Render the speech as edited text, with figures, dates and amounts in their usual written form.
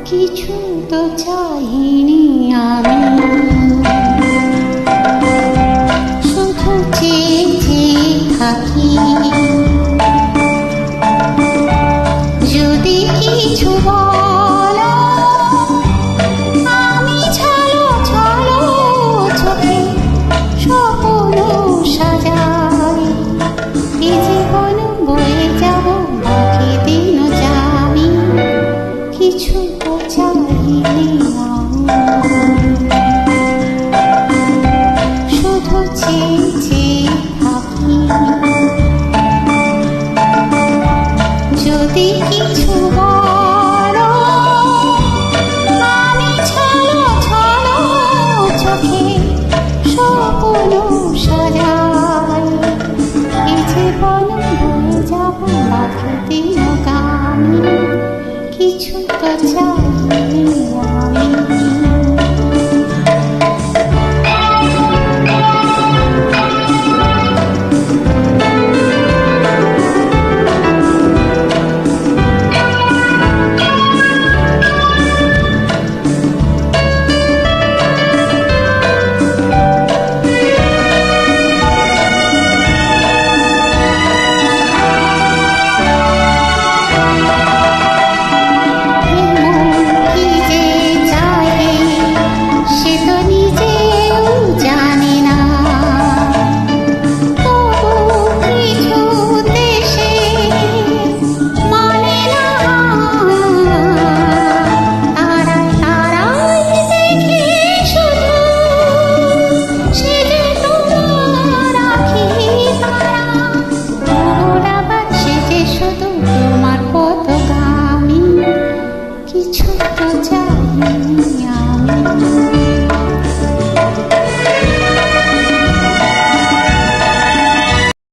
কিছু তো চাইনি আমি, শুধু চেয়ে চেয়ে থাকি। যদি কিছু বলো আমি ছলো ছলো চোখে স্বপ্ন সাজাই। এই জীবন বয়ে যাব বাকি দিন যাবি, কিছু তো চাইনি আমি, শুধু চেয়ে চেয়ে থাকি। যদি কিছু বলো আমি ছলো ছলো চোখে স্বপ্ন সাজাই। এই জীবন বয়ে যাব বাকি দিন গামি, কিছু তো চাইনি আমি। কিছু তো চাইনি।